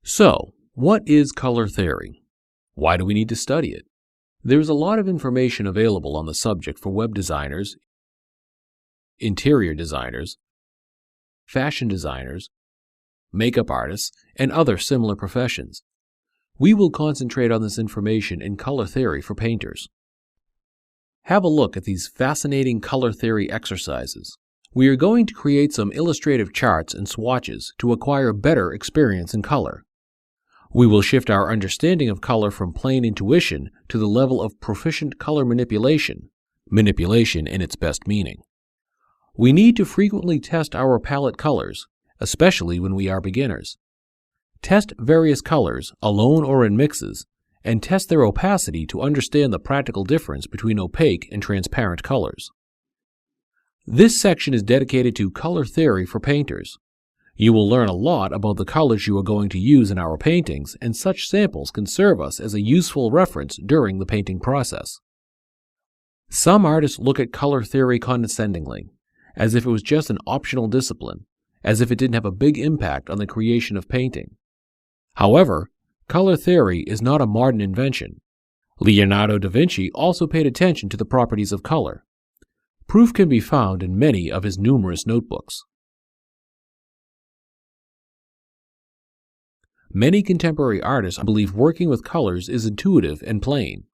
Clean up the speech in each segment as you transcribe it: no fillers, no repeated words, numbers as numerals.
So, what is color theory? Why do we need to study it? There is a lot of information available on the subject for web designers, interior designers, fashion designers, makeup artists, and other similar professions. We will concentrate on this information in color theory for painters. Have a look at these fascinating color theory exercises. We are going to create some illustrative charts and swatches to acquire better experience in color. We will shift our understanding of color from plain intuition to the level of proficient color manipulation in its best meaning. We need to frequently test our palette colors, especially when we are beginners. Test various colors, alone or in mixes, and test their opacity to understand the practical difference between opaque and transparent colors. This section is dedicated to color theory for painters. You will learn a lot about the colors you are going to use in our paintings, and such samples can serve us as a useful reference during the painting process. Some artists look at color theory condescendingly, as if it was just an optional discipline, as if it didn't have a big impact on the creation of painting. However, color theory is not a modern invention. Leonardo da Vinci also paid attention to the properties of color. Proof can be found in many of his numerous notebooks. Many contemporary artists believe working with colors is intuitive and plain.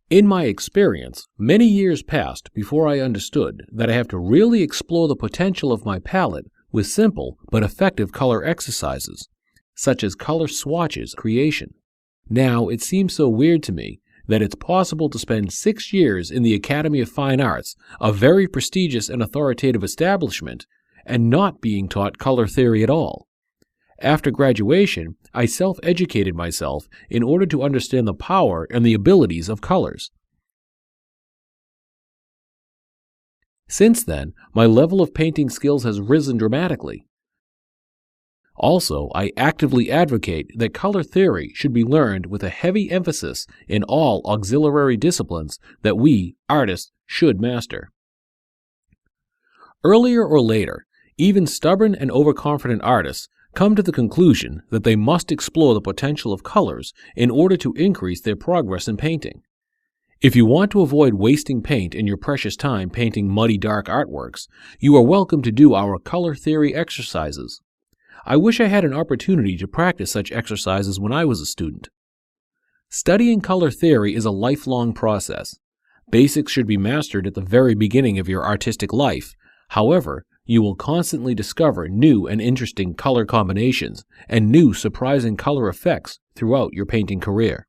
In my experience, many years passed before I understood that I have to really explore the potential of my palette with simple but effective color exercises, such as color swatches creation. Now, it seems so weird to me that it's possible to spend 6 years in the Academy of Fine Arts, a very prestigious and authoritative establishment, and not being taught color theory at all. After graduation, I self-educated myself in order to understand the power and the abilities of colors. Since then, my level of painting skills has risen dramatically. Also, I actively advocate that color theory should be learned with a heavy emphasis in all auxiliary disciplines that we, artists, should master. Earlier or later, even stubborn and overconfident artists come to the conclusion that they must explore the potential of colors in order to increase their progress in painting. If you want to avoid wasting paint and your precious time painting muddy dark artworks, you are welcome to do our color theory exercises. I wish I had an opportunity to practice such exercises when I was a student. Studying color theory is a lifelong process. Basics should be mastered at the very beginning of your artistic life. However, you will constantly discover new and interesting color combinations and new surprising color effects throughout your painting career.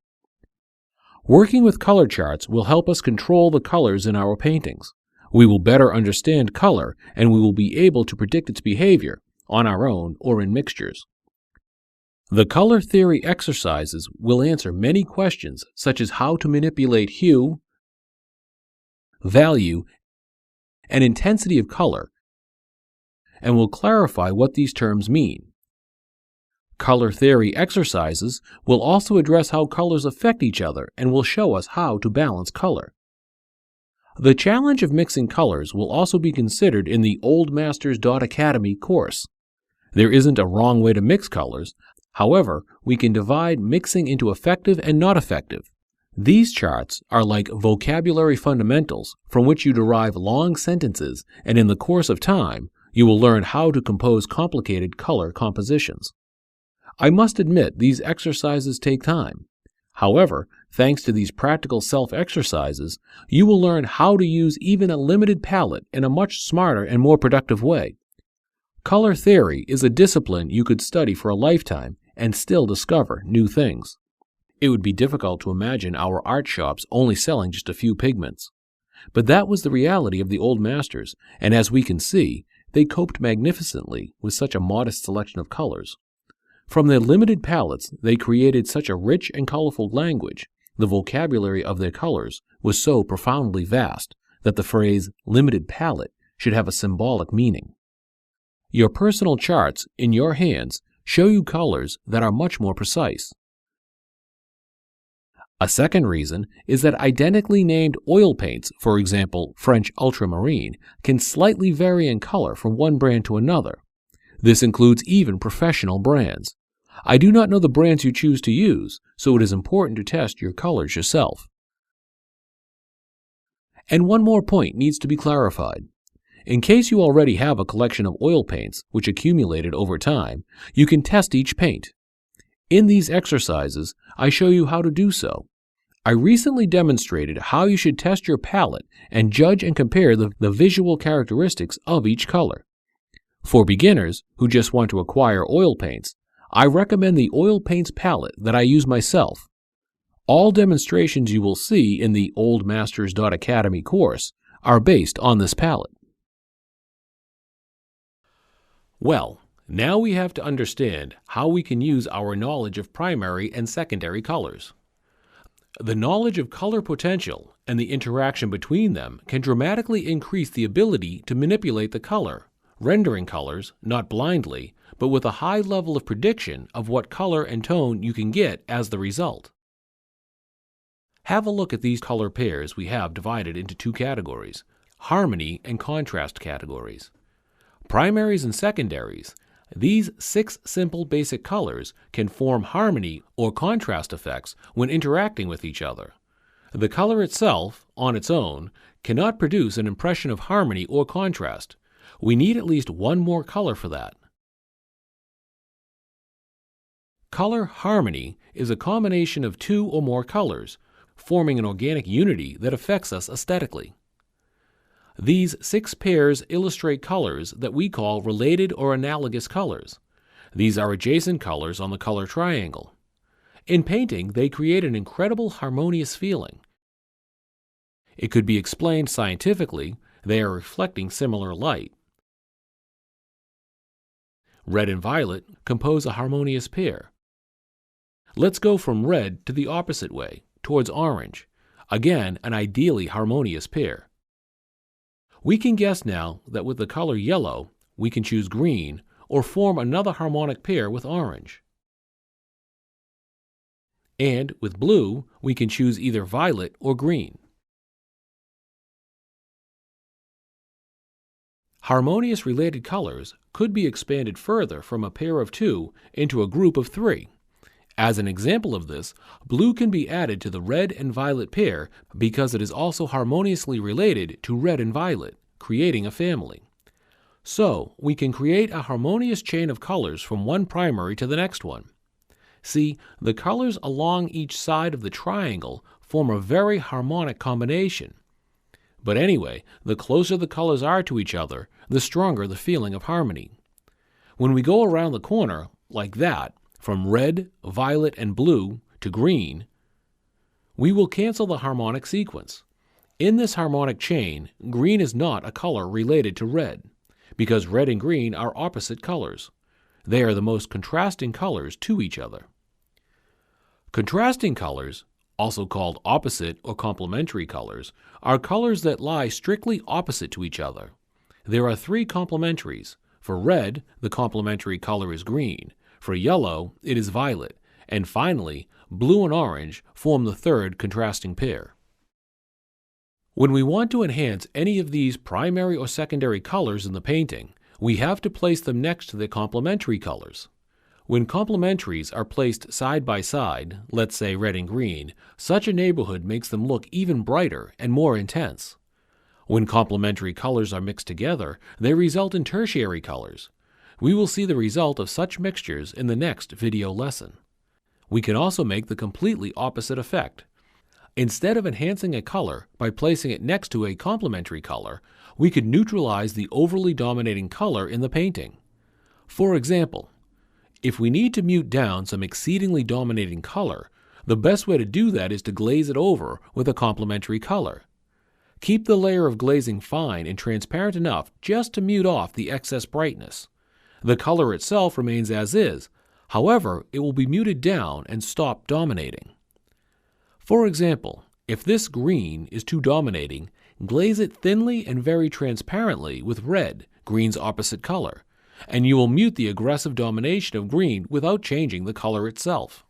Working with color charts will help us control the colors in our paintings. We will better understand color, and we will be able to predict its behavior on our own or in mixtures. The color theory exercises will answer many questions such as how to manipulate hue, value, and intensity of color, and will clarify what these terms mean. Color theory exercises will also address how colors affect each other and will show us how to balance color. The challenge of mixing colors will also be considered in the oldmasters.academy course. There isn't a wrong way to mix colors. However, we can divide mixing into effective and not effective. These charts are like vocabulary fundamentals from which you derive long sentences, and in the course of time, you will learn how to compose complicated color compositions. I must admit these exercises take time. However, thanks to these practical self-exercises, you will learn how to use even a limited palette in a much smarter and more productive way. Color theory is a discipline you could study for a lifetime and still discover new things. It would be difficult to imagine our art shops only selling just a few pigments. But that was the reality of the old masters, and as we can see, they coped magnificently with such a modest selection of colors. From their limited palettes, they created such a rich and colorful language. The vocabulary of their colors was so profoundly vast that the phrase limited palette should have a symbolic meaning. Your personal charts in your hands show you colors that are much more precise. A second reason is that identically named oil paints, for example French ultramarine, can slightly vary in color from one brand to another. This includes even professional brands. I do not know the brands you choose to use, so it is important to test your colors yourself. And one more point needs to be clarified. In case you already have a collection of oil paints which accumulated over time, you can test each paint. In these exercises, I show you how to do so. I recently demonstrated how you should test your palette and judge and compare the visual characteristics of each color. For beginners who just want to acquire oil paints, I recommend the oil paints palette that I use myself. All demonstrations you will see in the oldmasters.academy course are based on this palette. Well, now we have to understand how we can use our knowledge of primary and secondary colors. The knowledge of color potential and the interaction between them can dramatically increase the ability to manipulate the color, rendering colors not blindly, but with a high level of prediction of what color and tone you can get as the result. Have a look at these color pairs we have divided into two categories, harmony and contrast categories. Primaries and secondaries, these 6 simple basic colors can form harmony or contrast effects when interacting with each other. The color itself, on its own, cannot produce an impression of harmony or contrast. We need at least one more color for that. Color harmony is a combination of 2 or more colors, forming an organic unity that affects us aesthetically. These 6 pairs illustrate colors that we call related or analogous colors. These are adjacent colors on the color triangle. In painting, they create an incredible harmonious feeling. It could be explained scientifically, they are reflecting similar light. Red and violet compose a harmonious pair. Let's go from red to the opposite way, towards orange. Again, an ideally harmonious pair. We can guess now that with the color yellow, we can choose green or form another harmonic pair with orange. And with blue, we can choose either violet or green. Harmonious related colors could be expanded further from a pair of 2 into a group of 3. As an example of this, blue can be added to the red and violet pair because it is also harmoniously related to red and violet, creating a family. So, we can create a harmonious chain of colors from one primary to the next one. See, the colors along each side of the triangle form a very harmonic combination. But anyway, the closer the colors are to each other, the stronger the feeling of harmony. When we go around the corner, like that, from red, violet, and blue to green, we will cancel the harmonic sequence. In this harmonic chain, green is not a color related to red, because red and green are opposite colors. They are the most contrasting colors to each other. Contrasting colors, also called opposite or complementary colors, are colors that lie strictly opposite to each other. There are 3 complementaries. For red, the complementary color is green. For yellow, it is violet. And finally, blue and orange form the 3rd contrasting pair. When we want to enhance any of these primary or secondary colors in the painting, we have to place them next to the complementary colors. When complementaries are placed side by side, let's say red and green, such a neighborhood makes them look even brighter and more intense. When complementary colors are mixed together, they result in tertiary colors. We will see the result of such mixtures in the next video lesson. We can also make the completely opposite effect. Instead of enhancing a color by placing it next to a complementary color, we could neutralize the overly dominating color in the painting. For example, if we need to mute down some exceedingly dominating color, the best way to do that is to glaze it over with a complementary color. Keep the layer of glazing fine and transparent enough just to mute off the excess brightness. The color itself remains as is, however, it will be muted down and stop dominating. For example, if this green is too dominating, glaze it thinly and very transparently with red, green's opposite color, and you will mute the aggressive domination of green without changing the color itself.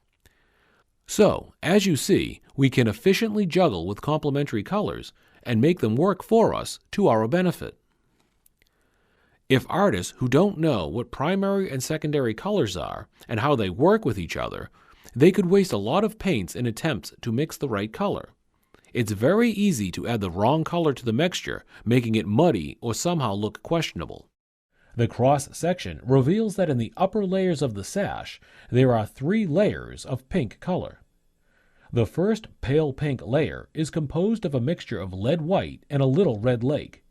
So, as you see, we can efficiently juggle with complementary colors and make them work for us to our benefit. If artists who don't know what primary and secondary colors are and how they work with each other, they could waste a lot of paints in attempts to mix the right color. It's very easy to add the wrong color to the mixture, making it muddy or somehow look questionable. The cross-section reveals that in the upper layers of the sash, there are 3 layers of pink color. The first pale pink layer is composed of a mixture of lead white and a little red lake.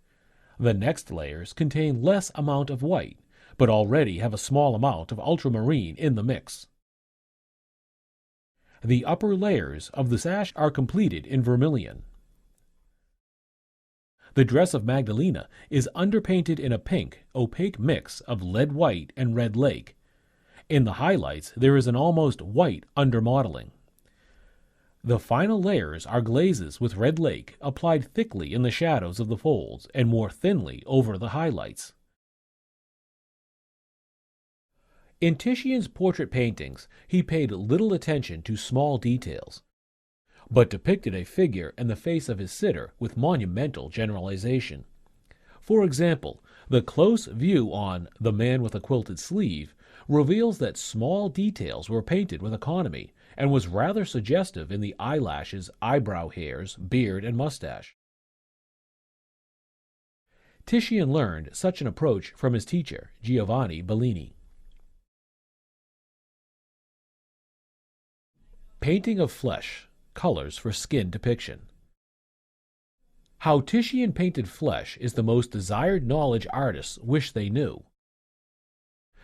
The next layers contain less amount of white, but already have a small amount of ultramarine in the mix. The upper layers of the sash are completed in vermilion. The dress of Magdalena is underpainted in a pink, opaque mix of lead white and red lake. In the highlights, there is an almost white undermodeling. The final layers are glazes with red lake applied thickly in the shadows of the folds and more thinly over the highlights. In Titian's portrait paintings, he paid little attention to small details, but depicted a figure and the face of his sitter with monumental generalization. For example, the close view on The Man with a Quilted Sleeve reveals that small details were painted with economy and was rather suggestive in the eyelashes, eyebrow hairs, beard, and mustache. Titian learned such an approach from his teacher, Giovanni Bellini. Painting of flesh, colors for skin depiction. How Titian painted flesh is the most desired knowledge artists wish they knew.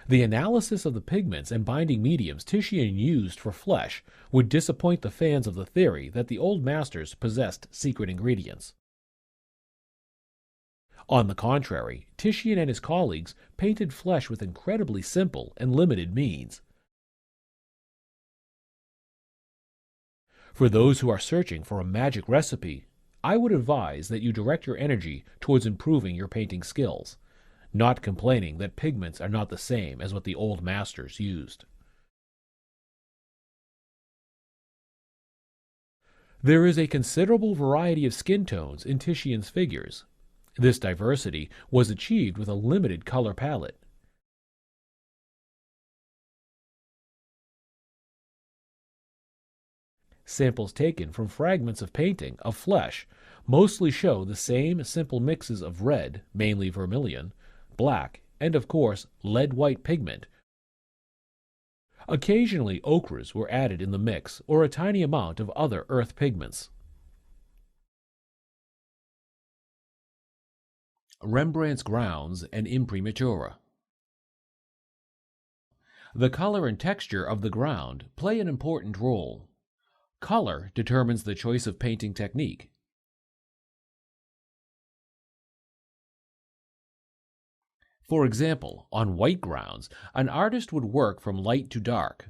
The analysis of the pigments and binding mediums Titian used for flesh would disappoint the fans of the theory that the old masters possessed secret ingredients. On the contrary, Titian and his colleagues painted flesh with incredibly simple and limited means. For those who are searching for a magic recipe, I would advise that you direct your energy towards improving your painting skills, not complaining that pigments are not the same as what the old masters used. There is a considerable variety of skin tones in Titian's figures. This diversity was achieved with a limited color palette. Samples taken from fragments of painting of flesh mostly show the same simple mixes of red, mainly vermilion, black, and of course lead-white pigment. Occasionally ochres were added in the mix or a tiny amount of other earth pigments. Rembrandt's grounds and imprimatura. The color and texture of the ground play an important role. Color determines the choice of painting technique. For example, on white grounds, an artist would work from light to dark,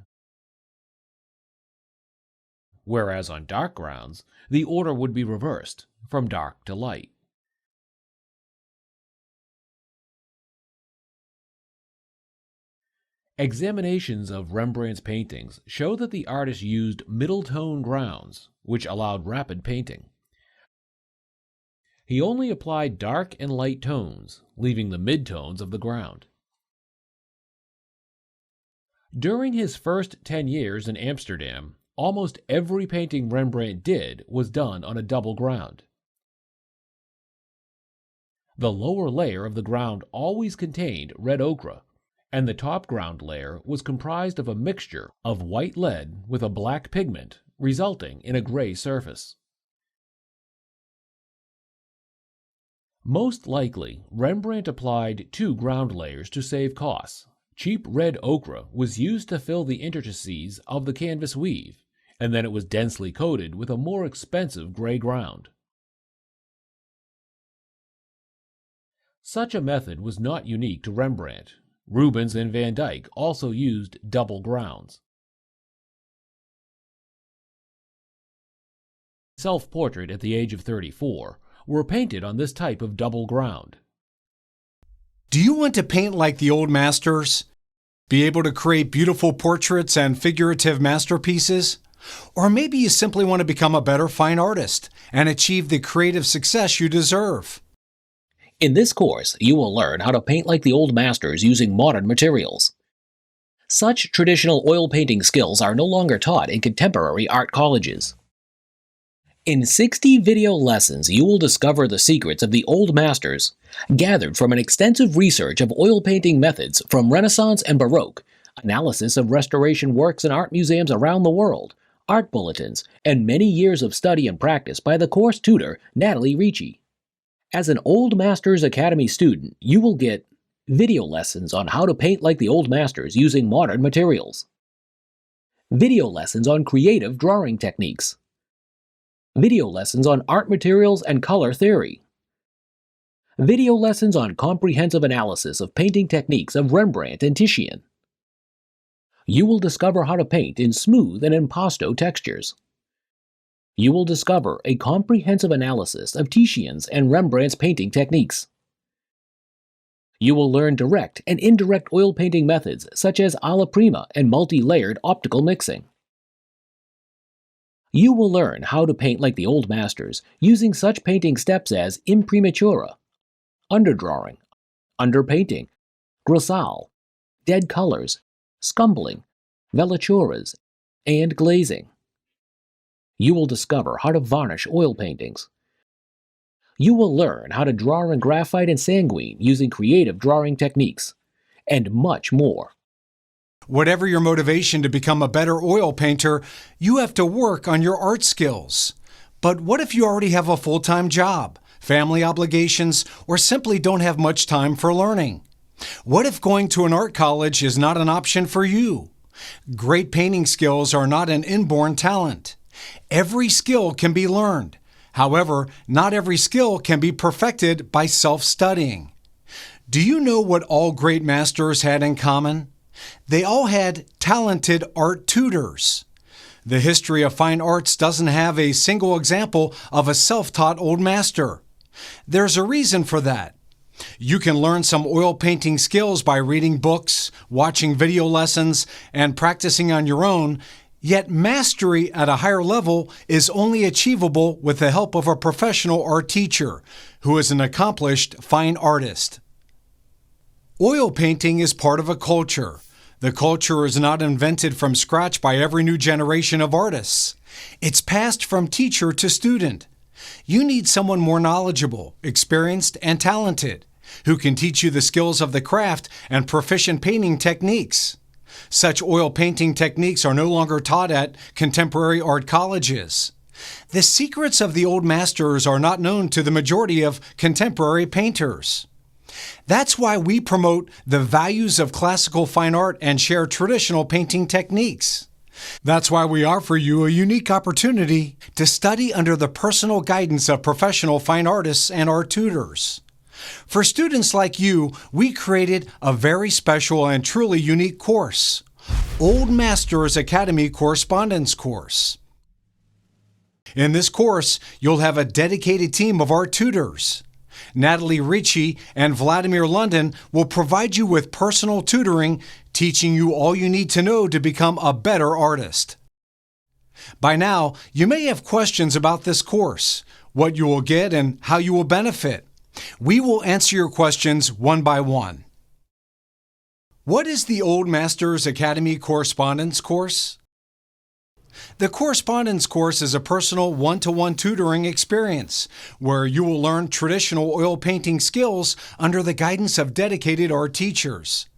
whereas on dark grounds, the order would be reversed, from dark to light. Examinations of Rembrandt's paintings show that the artist used middle-tone grounds, which allowed rapid painting. He only applied dark and light tones, leaving the mid-tones of the ground. During his first 10 years in Amsterdam, almost every painting Rembrandt did was done on a double ground. The lower layer of the ground always contained red ochre, and the top ground layer was comprised of a mixture of white lead with a black pigment, resulting in a gray surface. Most likely, Rembrandt applied 2 ground layers to save costs. Cheap red ochre was used to fill the interstices of the canvas weave, and then it was densely coated with a more expensive gray ground. Such a method was not unique to Rembrandt. Rubens and Van Dyck also used double grounds. Self-portrait at the age of 34 were painted on this type of double ground. Do you want to paint like the old masters? Be able to create beautiful portraits and figurative masterpieces? Or maybe you simply want to become a better fine artist and achieve the creative success you deserve. In this course, you will learn how to paint like the old masters using modern materials. Such traditional oil painting skills are no longer taught in contemporary art colleges. In 60 video lessons, you will discover the secrets of the old masters, gathered from an extensive research of oil painting methods from Renaissance and Baroque, analysis of restoration works in art museums around the world, art bulletins, and many years of study and practice by the course tutor, Natalie Ricci. As an Old Masters Academy student, you will get video lessons on how to paint like the old masters using modern materials, video lessons on creative drawing techniques, video lessons on art materials and color theory, video lessons on comprehensive analysis of painting techniques of Rembrandt and Titian. You will discover how to paint in smooth and impasto textures. You will discover a comprehensive analysis of Titian's and Rembrandt's painting techniques. You will learn direct and indirect oil painting methods such as alla prima and multi-layered optical mixing. You will learn how to paint like the old masters using such painting steps as imprimatura, underdrawing, underpainting, grisaille, dead colors, scumbling, velaturas, and glazing. You will discover how to varnish oil paintings. You will learn how to draw in graphite and sanguine using creative drawing techniques, and much more. Whatever your motivation to become a better oil painter, you have to work on your art skills. But what if you already have a full-time job, family obligations, or simply don't have much time for learning? What if going to an art college is not an option for you? Great painting skills are not an inborn talent. Every skill can be learned. However, not every skill can be perfected by self-studying. Do you know what all great masters had in common? They all had talented art tutors. The history of fine arts doesn't have a single example of a self-taught old master. There's a reason for that. You can learn some oil painting skills by reading books, watching video lessons, and practicing on your own. Yet mastery at a higher level is only achievable with the help of a professional art teacher who is an accomplished fine artist. Oil painting is part of a culture. The culture is not invented from scratch by every new generation of artists. It's passed from teacher to student. You need someone more knowledgeable, experienced, and talented who can teach you the skills of the craft and proficient painting techniques. Such oil painting techniques are no longer taught at contemporary art colleges. The secrets of the old masters are not known to the majority of contemporary painters. That's why we promote the values of classical fine art and share traditional painting techniques. That's why we offer you a unique opportunity to study under the personal guidance of professional fine artists and art tutors. For students like you, we created a very special and truly unique course, Old Masters Academy Correspondence Course. In this course, you'll have a dedicated team of art tutors. Natalie Ricci and Vladimir London will provide you with personal tutoring, teaching you all you need to know to become a better artist. By now, you may have questions about this course, what you will get, and how you will benefit. We will answer your questions one by one. What is the Old Masters Academy Correspondence Course? The Correspondence Course is a personal one-to-one tutoring experience where you will learn traditional oil painting skills under the guidance of dedicated art teachers.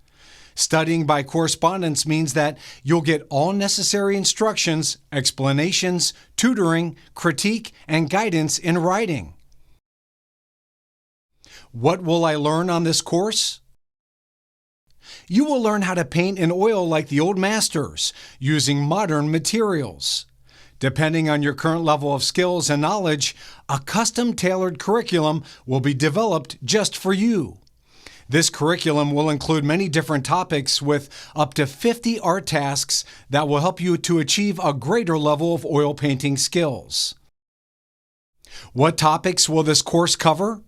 Studying by correspondence means that you'll get all necessary instructions, explanations, tutoring, critique, and guidance in writing. What will I learn on this course? You will learn how to paint in oil like the old masters, using modern materials. Depending on your current level of skills and knowledge, a custom-tailored curriculum will be developed just for you. This curriculum will include many different topics with up to 50 art tasks that will help you to achieve a greater level of oil painting skills. What topics will this course cover?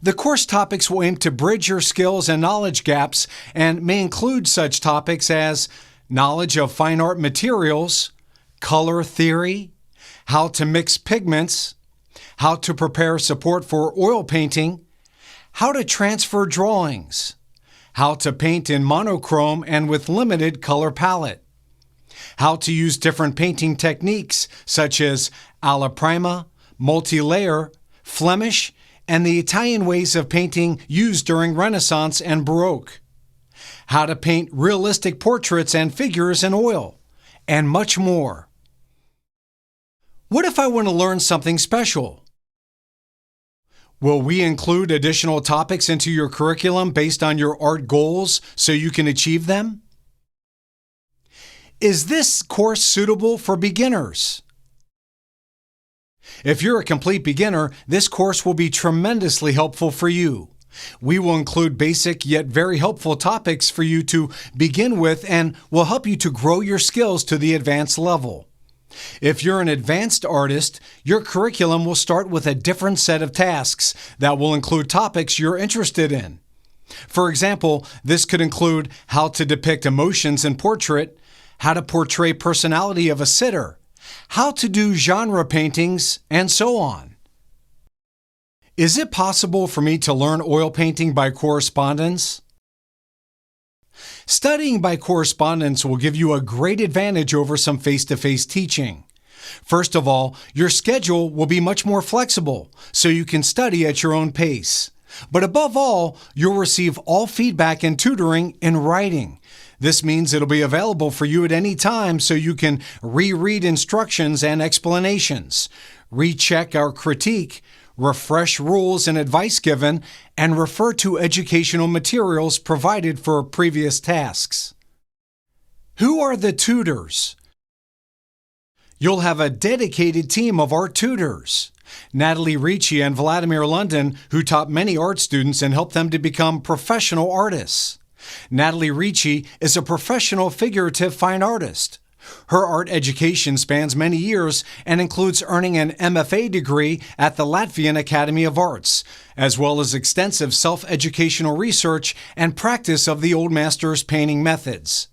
The course topics will aim to bridge your skills and knowledge gaps and may include such topics as knowledge of fine art materials, color theory, how to mix pigments, how to prepare support for oil painting, how to transfer drawings, how to paint in monochrome and with limited color palette, how to use different painting techniques such as alla prima, multi-layer, Flemish, and the Italian ways of painting used during Renaissance and Baroque, how to paint realistic portraits and figures in oil, and much more. What if I want to learn something special? Will we include additional topics into your curriculum based on your art goals so you can achieve them? Is this course suitable for beginners? If you're a complete beginner, this course will be tremendously helpful for you. We will include basic yet very helpful topics for you to begin with and will help you to grow your skills to the advanced level. If you're an advanced artist, your curriculum will start with a different set of tasks that will include topics you're interested in. For example, this could include how to depict emotions in portrait, how to portray personality of a sitter, how to do genre paintings, and so on. Is it possible for me to learn oil painting by correspondence? Studying by correspondence will give you a great advantage over some face-to-face teaching. First of all, your schedule will be much more flexible, so you can study at your own pace. But above all, you'll receive all feedback and tutoring in writing. This means it'll be available for you at any time so you can reread instructions and explanations, recheck our critique, refresh rules and advice given, and refer to educational materials provided for previous tasks. Who are the tutors? You'll have a dedicated team of art tutors. Natalie Ricci and Vladimir London, who taught many art students and helped them to become professional artists. Natalie Ricci is a professional figurative fine artist. Her art education spans many years and includes earning an MFA degree at the Latvian Academy of Arts, as well as extensive self-educational research and practice of the old masters' painting methods.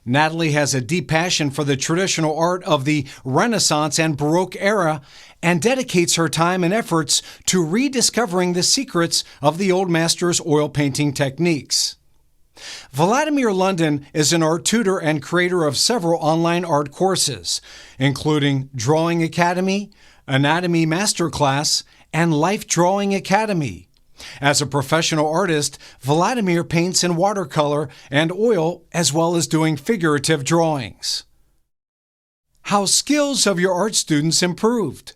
Natalie has a deep passion for the traditional art of the Renaissance and Baroque era and dedicates her time and efforts to rediscovering the secrets of the old masters' oil painting techniques. Vladimir London is an art tutor and creator of several online art courses, including Drawing Academy, Anatomy Masterclass, and Life Drawing Academy. As a professional artist, Vladimir paints in watercolor and oil as well as doing figurative drawings. How skills of your art students improved.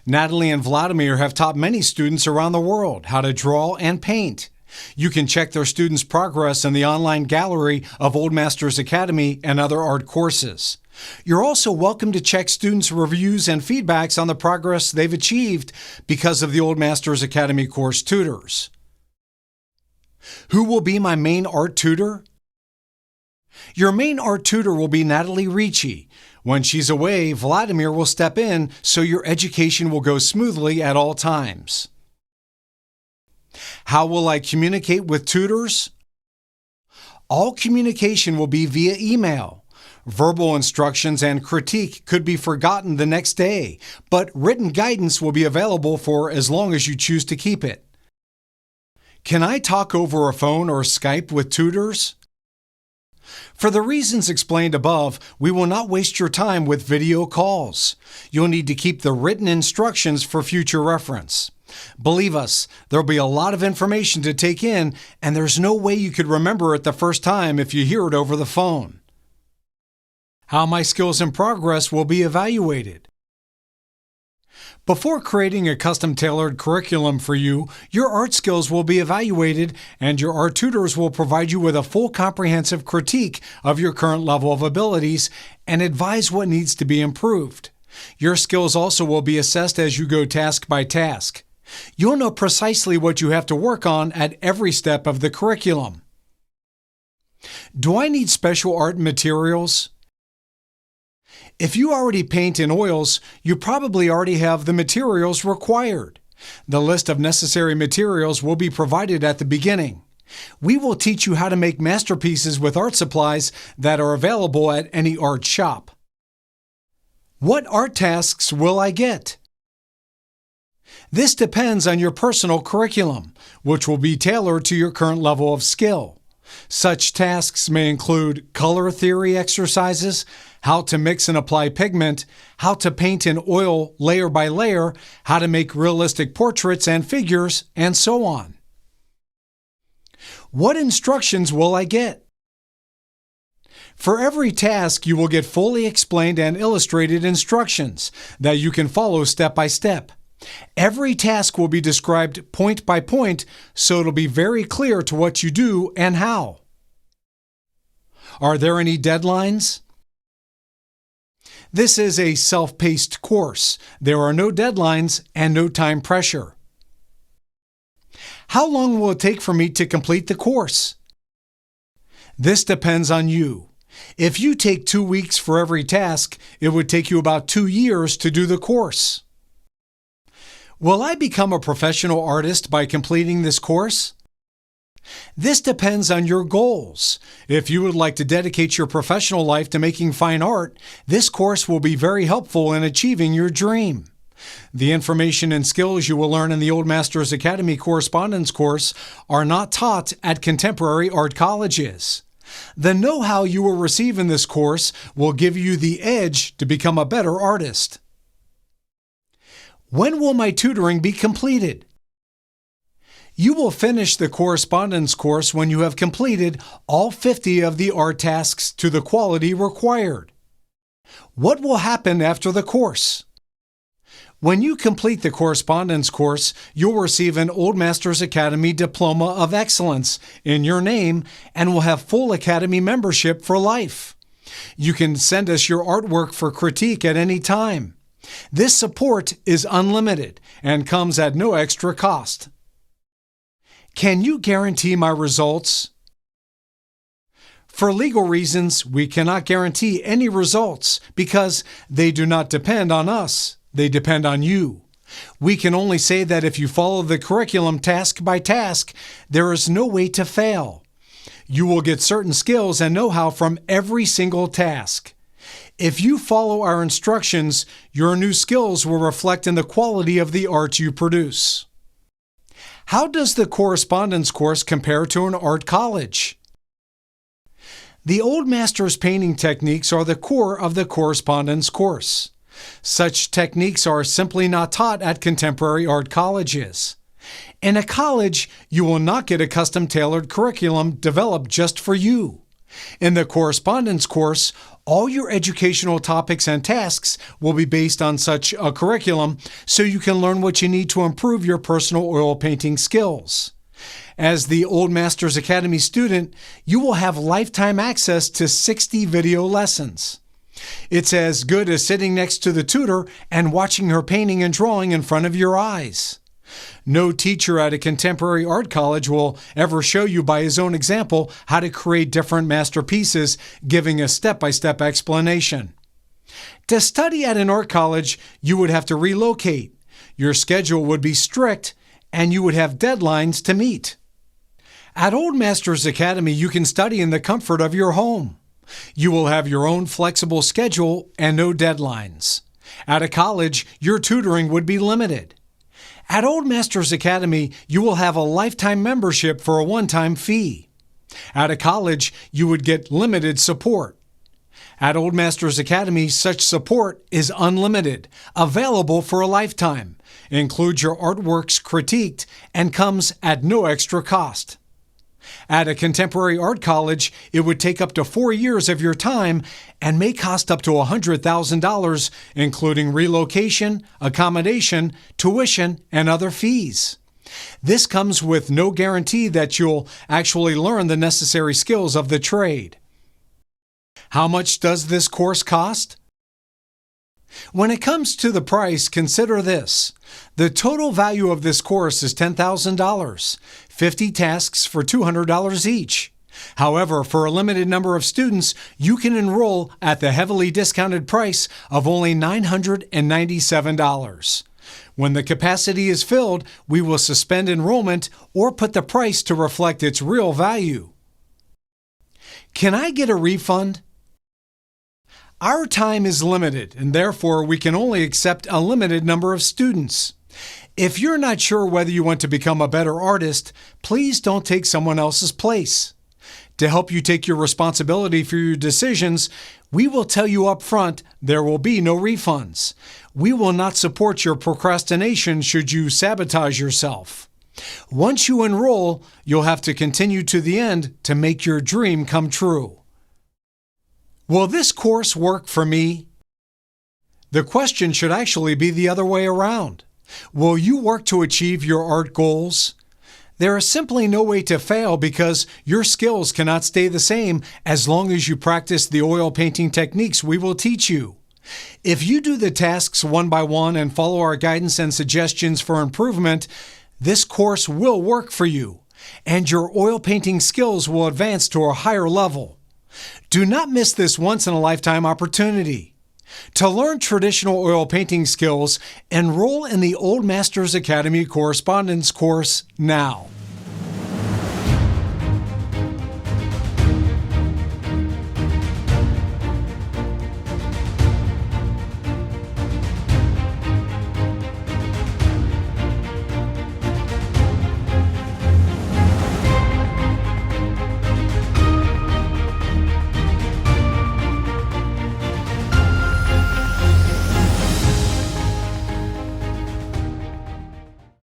Natalie and Vladimir have taught many students around the world how to draw and paint. You can check their students' progress in the online gallery of Old Masters Academy and other art courses. You're also welcome to check students' reviews and feedbacks on the progress they've achieved because of the Old Masters Academy course tutors. Who will be my main art tutor? Your main art tutor will be Natalie Ricci. When she's away, Vladimir will step in so your education will go smoothly at all times. How will I communicate with tutors? All communication will be via email. Verbal instructions and critique could be forgotten the next day, but written guidance will be available for as long as you choose to keep it. Can I talk over a phone or Skype with tutors? For the reasons explained above, we will not waste your time with video calls. You'll need to keep the written instructions for future reference. Believe us, there'll be a lot of information to take in, and there's no way you could remember it the first time if you hear it over the phone. How my skills and progress will be evaluated. Before creating a custom-tailored curriculum for you, your art skills will be evaluated, and your art tutors will provide you with a full comprehensive critique of your current level of abilities and advise what needs to be improved. Your skills also will be assessed as you go task by task. You'll know precisely what you have to work on at every step of the curriculum. Do I need special art materials? If you already paint in oils, you probably already have the materials required. The list of necessary materials will be provided at the beginning. We will teach you how to make masterpieces with art supplies that are available at any art shop. What art tasks will I get? This depends on your personal curriculum, which will be tailored to your current level of skill. Such tasks may include color theory exercises, how to mix and apply pigment, how to paint in oil layer by layer, how to make realistic portraits and figures, and so on. What instructions will I get? For every task, you will get fully explained and illustrated instructions that you can follow step by step. Every task will be described point by point, so it'll be very clear to what you do and how. Are there any deadlines? This is a self-paced course. There are no deadlines and no time pressure. How long will it take for me to complete the course? This depends on you. If you take 2 weeks for every task, it would take you about 2 years to do the course. Will I become a professional artist by completing this course? This depends on your goals. If you would like to dedicate your professional life to making fine art, this course will be very helpful in achieving your dream. The information and skills you will learn in the Old Masters Academy Correspondence Course are not taught at contemporary art colleges. The know-how you will receive in this course will give you the edge to become a better artist. When will my tutoring be completed? You will finish the correspondence course when you have completed all 50 of the art tasks to the quality required. What will happen after the course? When you complete the correspondence course, you'll receive an Old Masters Academy Diploma of Excellence in your name and will have full Academy membership for life. You can send us your artwork for critique at any time. This support is unlimited and comes at no extra cost. Can you guarantee my results? For legal reasons, we cannot guarantee any results because they do not depend on us. They depend on you. We can only say that if you follow the curriculum task by task, there is no way to fail. You will get certain skills and know-how from every single task. If you follow our instructions, your new skills will reflect in the quality of the art you produce. How does the correspondence course compare to an art college? The Old Masters painting techniques are the core of the correspondence course. Such techniques are simply not taught at contemporary art colleges. In a college, you will not get a custom-tailored curriculum developed just for you. In the correspondence course, all your educational topics and tasks will be based on such a curriculum, so you can learn what you need to improve your personal oil painting skills. As the Old Masters Academy student, you will have lifetime access to 60 video lessons. It's as good as sitting next to the tutor and watching her painting and drawing in front of your eyes. No teacher at a contemporary art college will ever show you by his own example how to create different masterpieces, giving a step-by-step explanation. To study at an art college, you would have to relocate. Your schedule would be strict, and you would have deadlines to meet. At Old Masters Academy, you can study in the comfort of your home. You will have your own flexible schedule and no deadlines. At a college, your tutoring would be limited. At Old Masters Academy, you will have a lifetime membership for a one-time fee. At a college, you would get limited support. At Old Masters Academy, such support is unlimited, available for a lifetime, includes your artworks critiqued, and comes at no extra cost. At a contemporary art college, it would take up to 4 years of your time and may cost up to $100,000, including relocation, accommodation, tuition, and other fees. This comes with no guarantee that you'll actually learn the necessary skills of the trade. How much does this course cost? When it comes to the price, consider this. The total value of this course is $10,000, 50 tasks for $200 each. However, for a limited number of students, you can enroll at the heavily discounted price of only $997. When the capacity is filled, we will suspend enrollment or put the price to reflect its real value. Can I get a refund? Our time is limited, and therefore we can only accept a limited number of students. If you're not sure whether you want to become a better artist, please don't take someone else's place. To help you take your responsibility for your decisions, we will tell you up front there will be no refunds. We will not support your procrastination should you sabotage yourself. Once you enroll, you'll have to continue to the end to make your dream come true. Will this course work for me? The question should actually be the other way around. Will you work to achieve your art goals? There is simply no way to fail because your skills cannot stay the same as long as you practice the oil painting techniques we will teach you. If you do the tasks one by one and follow our guidance and suggestions for improvement, this course will work for you, and your oil painting skills will advance to a higher level. Do not miss this once-in-a-lifetime opportunity. To learn traditional oil painting skills, enroll in the Old Masters Academy Correspondence Course now.